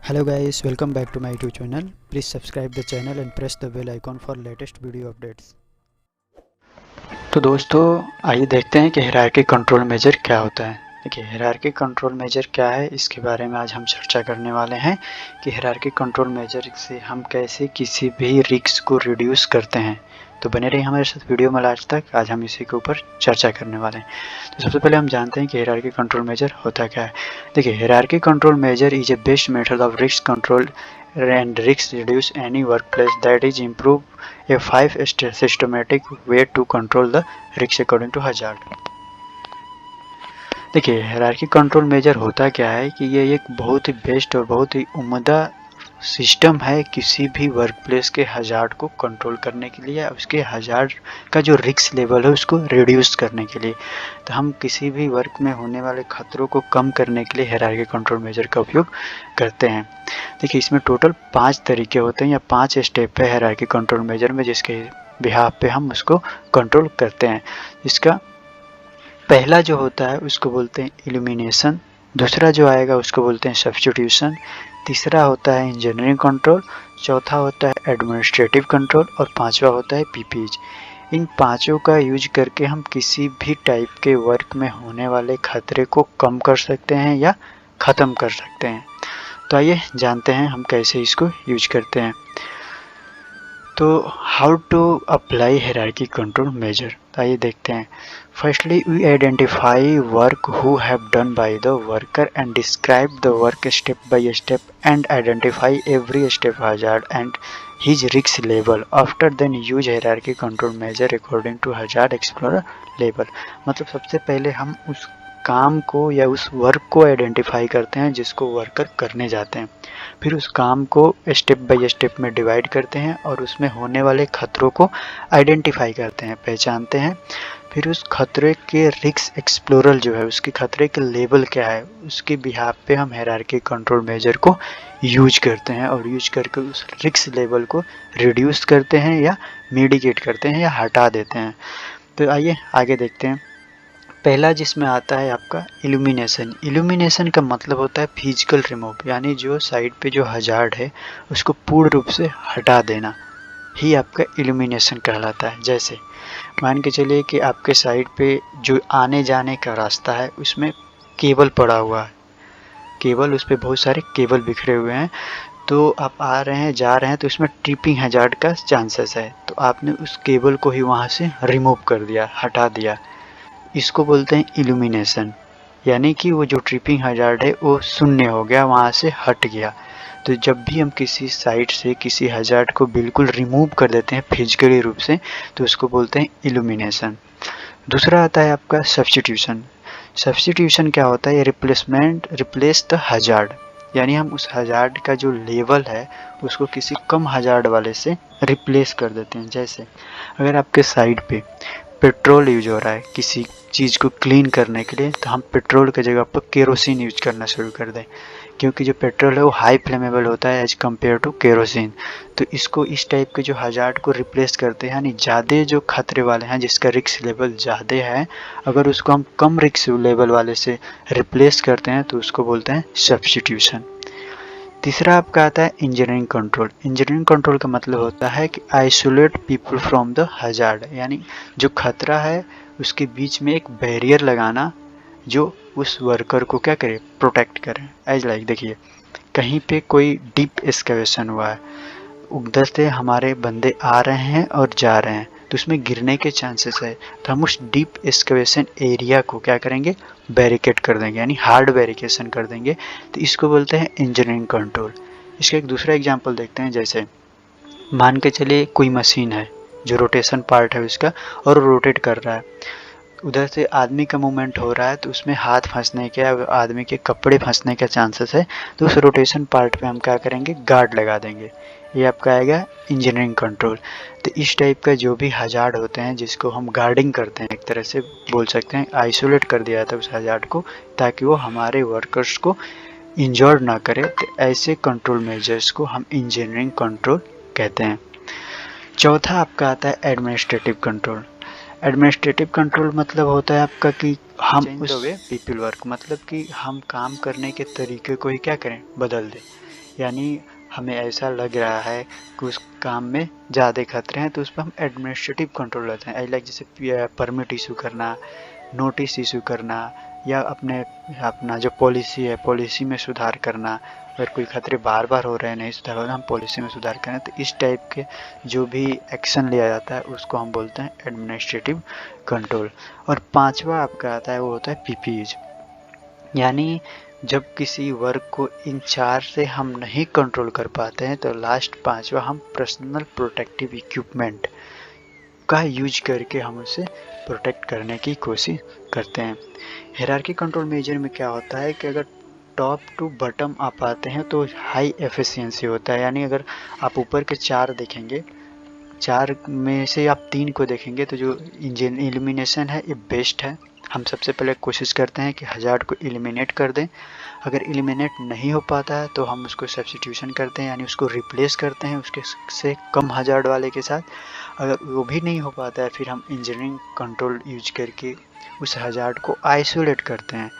Hello guys, welcome back to my YouTube channel. Please subscribe the channel and press the bell icon for latest video updates. तो दोस्तों आइए देखते हैं कि hierarchy control major क्या होता है। देखिए हायरार्की कंट्रोल मेजर क्या है, इसके बारे में आज हम चर्चा करने वाले हैं कि हायरार्की कंट्रोल मेजर से हम कैसे किसी भी रिस्क को रिड्यूस करते हैं। तो बने रहिए हमारे साथ वीडियो में लास्ट तक, आज हम इसी के ऊपर चर्चा करने वाले हैं। तो सबसे पहले हम जानते हैं कि हायरार्की कंट्रोल मेजर होता क्या है। देखिए hierarchy control major is a best method of risk control and risk reduce any workplace that is improve a 5-step systematic way to control the risk according to hazard। देखिए hierarchy control major होता क्या है कि ये एक बहुत ही best और बहुत ही उम्दा सिस्टम है किसी भी वर्क प्लेस के हजार्ड को कंट्रोल करने के लिए, उसके हजार्ड का जो रिस्क लेवल है उसको रिड्यूस करने के लिए। तो हम किसी भी वर्क में होने वाले खतरों को कम करने के लिए हायरार्की कंट्रोल मेजर का उपयोग करते हैं। देखिए इसमें टोटल 5 तरीके होते हैं या 5 स्टेप है हायरार्की कंट्रोल मेजर में, जिसके बिहाफ पे हम उसको कंट्रोल करते हैं। इसका पहला जो होता है उसको बोलते हैं इल्यूमिनेशन, दूसरा जो आएगा उसको बोलते हैं सब्स्टिट्यूशन, तीसरा होता है इंजीनियरिंग कंट्रोल, चौथा होता है एडमिनिस्ट्रेटिव कंट्रोल और पांचवा होता है पीपीज। इन पांचों का यूज करके हम किसी भी टाइप के वर्क में होने वाले खतरे को कम कर सकते हैं या ख़त्म कर सकते हैं। तो आइए जानते हैं हम कैसे इसको यूज करते हैं। तो how to apply hierarchy control measure, आइए देखते हैं। Firstly we identify work who have done by the worker and describe the work step by step and identify every step hazard and his risk level after then use hierarchy control measure according to hazard explorer level। मतलब सबसे पहले हम उस काम को या उस work को आइडेंटिफाई करते हैं जिसको वर्कर करने जाते हैं, फिर उस काम को स्टेप बाय स्टेप में डिवाइड करते हैं और उसमें होने वाले खतरों को आइडेंटिफाई करते हैं, पहचानते हैं। फिर उस खतरे के रिस्क एक्सप्लोरर जो है उसके खतरे के लेवल क्या है उसके बिहाफ पे हम हायरार्की कंट्रोल मेजर को यूज करते हैं और यूज करके उस रिस्क लेवल को रिड्यूस करते हैं या मिटिगेट करते हैं या हटा देते हैं। तो आइए आगे देखते हैं। पहला जिसमें आता है आपका इल्यूमिनेशन। इल्यूमिनेशन का मतलब होता है फिजिकल रिमूव, यानी जो साइड पे जो हजार्ड है उसको पूर्ण रूप से हटा देना ही आपका इल्यूमिनेशन कहलाता है। जैसे मान के चलिए कि आपके साइड पे जो आने जाने का रास्ता है उसमें केबल पड़ा हुआ है, केबल उस पर बहुत सारे केबल बिखरे हुए हैं, तो आप आ रहे हैं जा रहे हैं तो उसमें ट्रिपिंग हजार्ड का चांसेस है, तो आपने उस केबल को ही वहाँ से रिमूव कर दिया, हटा दिया। इसको बोलते हैं इल्यूमिनेशन, यानी कि वो जो ट्रिपिंग हजार्ड है वो शून्य हो गया, वहाँ से हट गया। तो जब भी हम किसी साइड से किसी हजार्ड को बिल्कुल रिमूव कर देते हैं फिजिकली रूप से तो उसको बोलते हैं इल्यूमिनेशन। दूसरा आता है आपका सब्स्टिट्यूशन। सब्स्टिट्यूशन क्या होता है? रिप्लेस द हजार्ड, यानी हम उस हजार्ड का जो लेवल है उसको किसी कम हजार्ड वाले से रिप्लेस कर देते हैं। जैसे अगर आपके साइड पे पेट्रोल यूज हो रहा है किसी चीज़ को क्लीन करने के लिए, तो हम पेट्रोल की जगह पर केरोसिन यूज करना शुरू कर दें, क्योंकि जो पेट्रोल है वो हाई फ्लेमेबल होता है एज कम्पेयर टू केरोसिन। तो इसको इस टाइप के जो हजार्ड को रिप्लेस करते हैं, यानी ज़्यादा जो खतरे वाले हैं जिसका रिस्क लेवल ज़्यादा है, अगर उसको हम कम रिस्क लेवल वाले से रिप्लेस करते हैं तो उसको बोलते हैं सब्स्टिट्यूशन। तीसरा आपका आता है इंजीनियरिंग कंट्रोल। इंजीनियरिंग कंट्रोल का मतलब होता है कि isolate people from the hazard, यानी जो खतरा है उसके बीच में एक बैरियर लगाना जो उस वर्कर को क्या करे, प्रोटेक्ट करे। एज लाइक देखिए कहीं पे कोई डीप एक्सकवेशन हुआ है, उधर से हमारे बंदे आ रहे हैं और जा रहे हैं तो उसमें गिरने के चांसेस है, तो हम उस डीप एक्सकवेशन एरिया को क्या करेंगे, बैरिकेड कर देंगे, यानी हार्ड बैरिकेशन कर देंगे। तो इसको बोलते हैं इंजीनियरिंग कंट्रोल। इसका एक दूसरा एग्जांपल देखते हैं। जैसे मान के चलिए कोई मशीन है जो रोटेशन पार्ट है उसका और रोटेट कर रहा है, उधर से आदमी का मूवमेंट हो रहा है तो उसमें हाथ फंसने के, आदमी के कपड़े फंसने का चांसेस है, तो उस रोटेशन पार्ट पे हम क्या करेंगे, गार्ड लगा देंगे। ये आपका आएगा इंजीनियरिंग कंट्रोल। तो इस टाइप का जो भी हजार्ड होते हैं जिसको हम गार्डिंग करते हैं, एक तरह से बोल सकते हैं आइसोलेट कर दिया था उस हजार्ड को ताकि वो हमारे वर्कर्स को इंजर्ड ना करे, तो ऐसे कंट्रोल मेजर्स को हम इंजीनियरिंग कंट्रोल कहते हैं। चौथा आपका आता है एडमिनिस्ट्रेटिव कंट्रोल। एडमिनिस्ट्रेटिव कंट्रोल मतलब होता है आपका कि हम उस पीपल वर्क, मतलब कि हम काम करने के तरीके को ही क्या करें, बदल दें। यानी हमें ऐसा लग रहा है कि उस काम में ज़्यादा खतरे हैं, तो उस पर हम एडमिनिस्ट्रेटिव कंट्रोल लेते हैं। लाइक जैसे परमिट इशू करना, नोटिस इशू करना, या अपना जो पॉलिसी है पॉलिसी में सुधार करना। अगर कोई खतरे बार बार हो रहे हैं, नहीं सुधार हो रहे, हम पॉलिसी में सुधार करें। तो इस टाइप के जो भी एक्शन लिया जाता है उसको हम बोलते हैं एडमिनिस्ट्रेटिव कंट्रोल। और पांचवा आपका आता है वो होता है पीपीईज, यानी जब किसी वर्क को इन चार से हम नहीं कंट्रोल कर पाते हैं तो लास्ट पांचवा हम पर्सनल प्रोटेक्टिव इक्विपमेंट का यूज करके हम उसे प्रोटेक्ट करने की कोशिश करते हैं। हायरार्की कंट्रोल मेजर में क्या होता है कि अगर टॉप टू बॉटम आप आते हैं तो हाई एफिशिएंसी होता है, यानी अगर आप ऊपर के चार देखेंगे, चार में से आप तीन को देखेंगे तो जो इंजन एलिमिनेशन है ये बेस्ट है। हम सबसे पहले कोशिश करते हैं कि हजार्ड को एलिमिनेट कर दें। अगर एलिमिनेट नहीं हो पाता है तो हम उसको सब्स्टिट्यूशन करते हैं, यानी उसको रिप्लेस करते हैं उसके से कम हजार्ड वाले के साथ। अगर वो भी नहीं हो पाता है फिर हम इंजीनियरिंग कंट्रोल यूज करके उस हजार्ड को आइसोलेट करते हैं।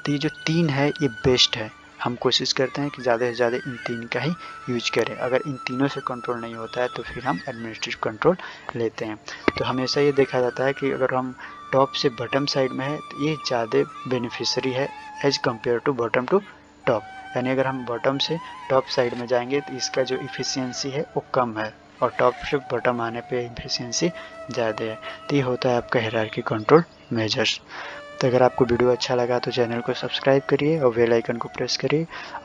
तो ये जो तीन है ये बेस्ट है। हम कोशिश करते हैं कि ज़्यादा से ज़्यादा इन तीन का ही यूज करें। अगर इन तीनों से कंट्रोल नहीं होता है तो फिर हम एडमिनिस्ट्रेटिव कंट्रोल लेते हैं। तो हमेशा ये देखा जाता है कि अगर हम टॉप से बॉटम साइड में है तो ये ज़्यादा बेनिफिशियरी है as compare to bottom to top. यानी अगर हम बॉटम से टॉप साइड में जाएंगे तो इसका जो इफ़िशियंसी है वो कम है, और टॉप से बॉटम आने पे इफ़िशियंसी ज़्यादा है। तो ये होता है आपका हायरार्की कंट्रोल मेजर्स। तो अगर आपको वीडियो अच्छा लगा तो चैनल को सब्सक्राइब करिए और बेल आइकन को प्रेस करिए। और